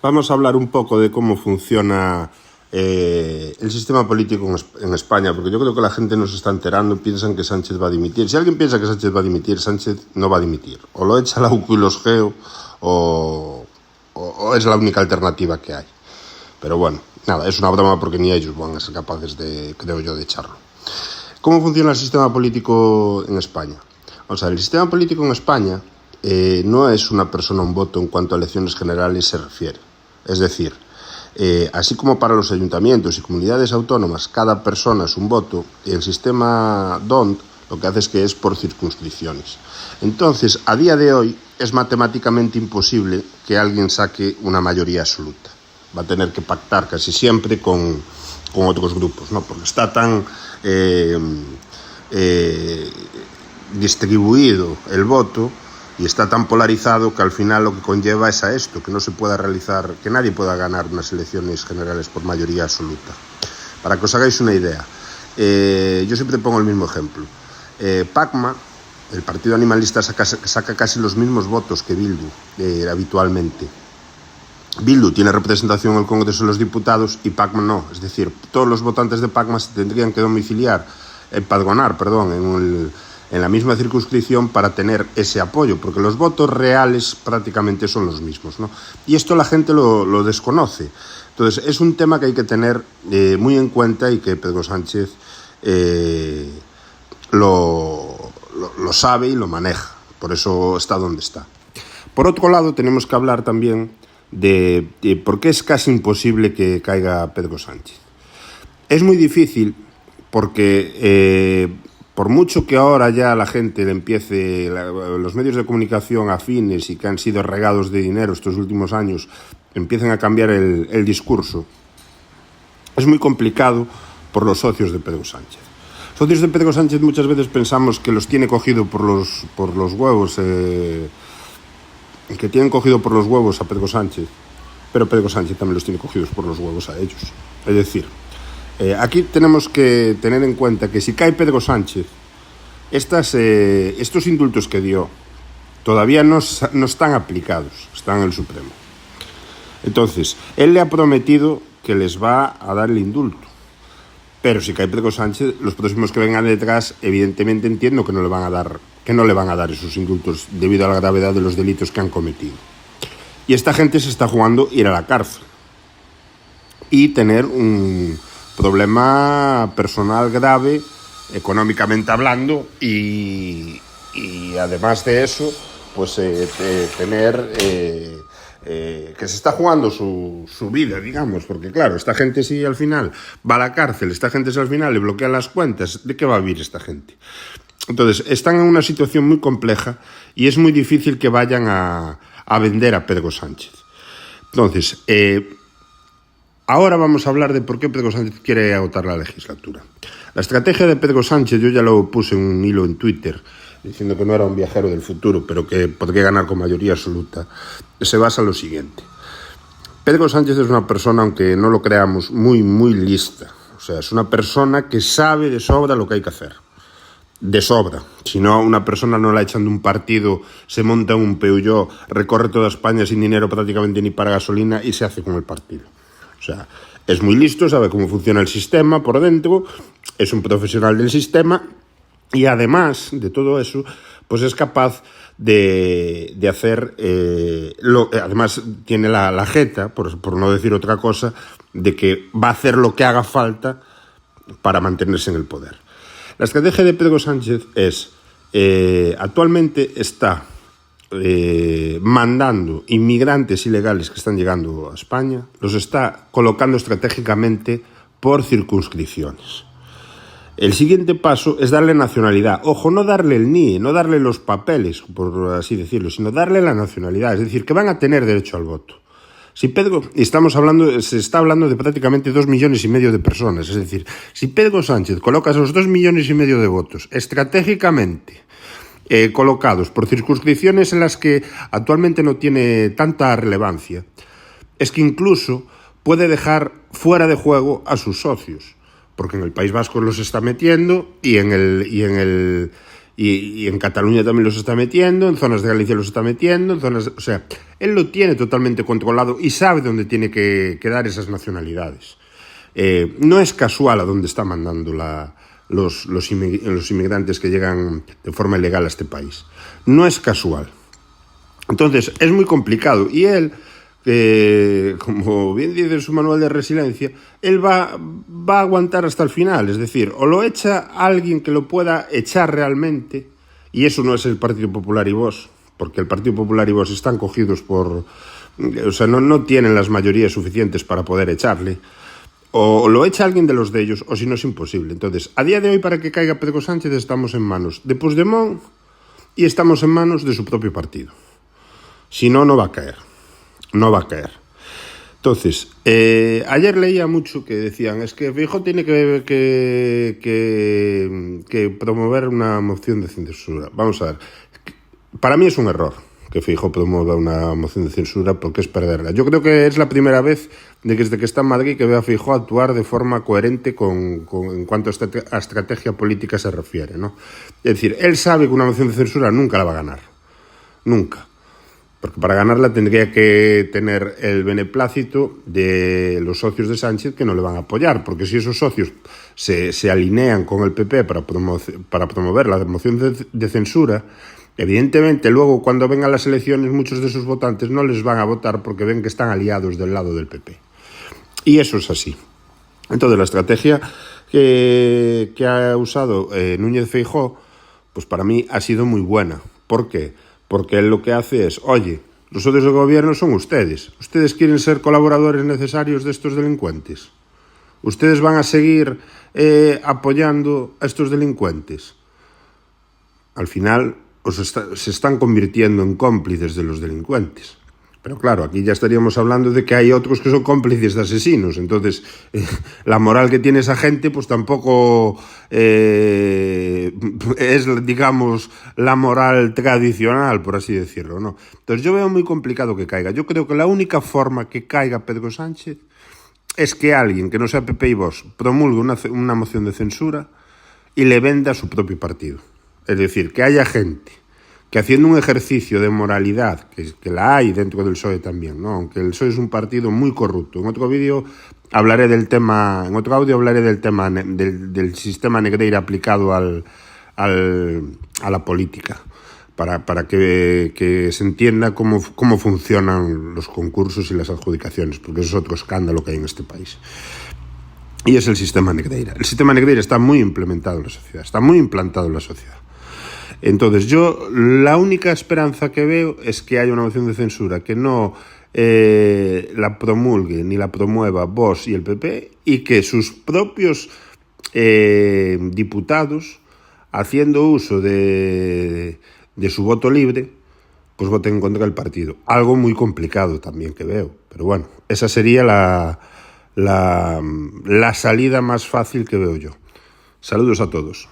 Vamos a hablar un poco de cómo funciona el sistema político en España, porque yo creo que la gente no se está enterando, piensan que Sánchez va a dimitir. Si alguien piensa que Sánchez va a dimitir, Sánchez no va a dimitir. O lo echa la UCO y los GEO, o es la única alternativa que hay. Pero bueno, nada, es una broma porque ni ellos van a ser capaces de, creo yo, de echarlo. ¿Cómo funciona el sistema político en España? O sea, el sistema político en España no es una persona un voto en cuanto a elecciones generales se refiere. Es decir, así como para los ayuntamientos y comunidades autónomas cada persona es un voto, el sistema DONT lo que hace es que es por circunscripciones. Entonces, a día de hoy es matemáticamente imposible que alguien saque una mayoría absoluta. Va a tener que pactar casi siempre con otros grupos, ¿no? Porque está tan distribuido el voto y está tan polarizado que al final lo que conlleva es a esto, que no se pueda realizar, que nadie pueda ganar unas elecciones generales por mayoría absoluta. Para que os hagáis una idea, yo siempre pongo el mismo ejemplo. PACMA, el partido animalista, saca casi los mismos votos que Bildu habitualmente. Bildu tiene representación en el Congreso de los Diputados y PACMA no. Es decir, todos los votantes de PACMA se tendrían que empadronar en la misma circunscripción para tener ese apoyo, porque los votos reales prácticamente son los mismos, ¿no? Y esto la gente lo desconoce. Entonces, es un tema que hay que tener muy en cuenta y que Pedro Sánchez lo sabe y lo maneja. Por eso está donde está. Por otro lado, tenemos que hablar también de por qué es casi imposible que caiga Pedro Sánchez. Es muy difícil porque por mucho que ahora ya la gente le empiece, los medios de comunicación afines y que han sido regados de dinero estos últimos años, empiecen a cambiar el discurso, es muy complicado por los socios de Pedro Sánchez. Socios de Pedro Sánchez muchas veces pensamos que los tiene cogido por los huevos, que tienen cogido por los huevos a Pedro Sánchez, pero Pedro Sánchez también los tiene cogidos por los huevos a ellos. Es decir, aquí tenemos que tener en cuenta que si cae Pedro Sánchez, estos indultos que dio todavía no están aplicados, están en el Supremo. Entonces, él le ha prometido que les va a dar el indulto. Pero si cae Pedro Sánchez, los próximos que vengan detrás, evidentemente entiendo que no le van a dar esos indultos debido a la gravedad de los delitos que han cometido. Y esta gente se está jugando ir a la cárcel y tener un problema personal grave, económicamente hablando, y además de eso, pues tener que se está jugando su vida, digamos, porque claro, esta gente si al final va a la cárcel, esta gente si al final le bloquean las cuentas, ¿de qué va a vivir esta gente? Entonces, están en una situación muy compleja y es muy difícil que vayan a vender a Pedro Sánchez. Entonces, ahora vamos a hablar de por qué Pedro Sánchez quiere agotar la legislatura. La estrategia de Pedro Sánchez, yo ya lo puse en un hilo en Twitter, diciendo que no era un viajero del futuro, pero que podría ganar con mayoría absoluta, se basa en lo siguiente. Pedro Sánchez es una persona, aunque no lo creamos, muy, muy lista. O sea, es una persona que sabe de sobra lo que hay que hacer. De sobra. Si no, una persona no la echan de un partido, se monta en un Peugeot, recorre toda España sin dinero prácticamente ni para gasolina y se hace con el partido. O sea, es muy listo, sabe cómo funciona el sistema por dentro, es un profesional del sistema y además de todo eso, pues es capaz de hacer, además tiene la jeta, por no decir otra cosa, de que va a hacer lo que haga falta para mantenerse en el poder. La estrategia de Pedro Sánchez es, actualmente está mandando inmigrantes ilegales que están llegando a España, los está colocando estratégicamente por circunscripciones. El siguiente paso es darle nacionalidad. Ojo, no darle el NIE, no darle los papeles, por así decirlo, sino darle la nacionalidad. Es decir, que van a tener derecho al voto. Se está hablando de prácticamente 2,5 millones de personas. Es decir, si Pedro Sánchez coloca esos 2,5 millones de votos estratégicamente colocados por circunscripciones en las que actualmente no tiene tanta relevancia, es que incluso puede dejar fuera de juego a sus socios, porque en el País Vasco los está metiendo y en Y en Cataluña también los está metiendo, en zonas de Galicia los está metiendo, en zonas... O sea, él lo tiene totalmente controlado y sabe dónde tiene que dar esas nacionalidades. No es casual a dónde está mandando los inmigrantes que llegan de forma ilegal a este país. No es casual. Entonces, es muy complicado. Y él, como bien dice su manual de resiliencia, él va a aguantar hasta el final. Es decir, o lo echa alguien que lo pueda echar realmente, y eso no es el Partido Popular y Vox, porque el Partido Popular y Vox están cogidos por... O sea, no tienen las mayorías suficientes para poder echarle. O lo echa alguien de los de ellos, o si no es imposible. Entonces, a día de hoy, para que caiga Pedro Sánchez, estamos en manos de Puigdemont y estamos en manos de su propio partido. Si no, no va a caer. No va a caer. Entonces, ayer leía mucho que decían, es que Feijóo tiene que promover una moción de censura. Vamos a ver. Para mí es un error que Feijóo promueva una moción de censura, porque es perderla. Yo creo que es la primera vez desde que está en Madrid que veo a Feijóo actuar de forma coherente en cuanto a estrategia política se refiere, ¿no? Es decir, él sabe que una moción de censura nunca la va a ganar. Nunca. Porque para ganarla tendría que tener el beneplácito de los socios de Sánchez, que no le van a apoyar, porque si esos socios se alinean con el PP para promover la moción de censura, evidentemente luego cuando vengan las elecciones muchos de sus votantes no les van a votar porque ven que están aliados del lado del PP. Y eso es así. Entonces la estrategia que ha usado Núñez Feijóo, pues para mí ha sido muy buena. ¿Por qué? Porque él lo que hace es, oye, los socios del gobierno son ustedes. ¿Ustedes quieren ser colaboradores necesarios de estos delincuentes? ¿Ustedes van a seguir apoyando a estos delincuentes? Al final se están convirtiendo en cómplices de los delincuentes. Pero claro, aquí ya estaríamos hablando de que hay otros que son cómplices de asesinos. Entonces, la moral que tiene esa gente, pues tampoco es, digamos, la moral tradicional, por así decirlo, ¿no? Entonces, yo veo muy complicado que caiga. Yo creo que la única forma que caiga Pedro Sánchez es que alguien que no sea PP y Vox promulgue una moción de censura y le venda a su propio partido. Es decir, que haya gente que haciendo un ejercicio de moralidad, que la hay dentro del PSOE también, ¿no? Aunque el PSOE es un partido muy corrupto. En otro audio hablaré del tema del sistema Negreira aplicado a la política, para que se entienda cómo funcionan los concursos y las adjudicaciones, porque eso es otro escándalo que hay en este país. Y es el sistema Negreira. El sistema Negreira está muy implementado en la sociedad, está muy implantado en la sociedad. Entonces, yo la única esperanza que veo es que haya una moción de censura que no la promulgue ni la promueva Vox y el PP, y que sus propios diputados, haciendo uso de su voto libre, pues voten en contra del partido. Algo muy complicado también que veo. Pero bueno, esa sería la salida más fácil que veo yo. Saludos a todos.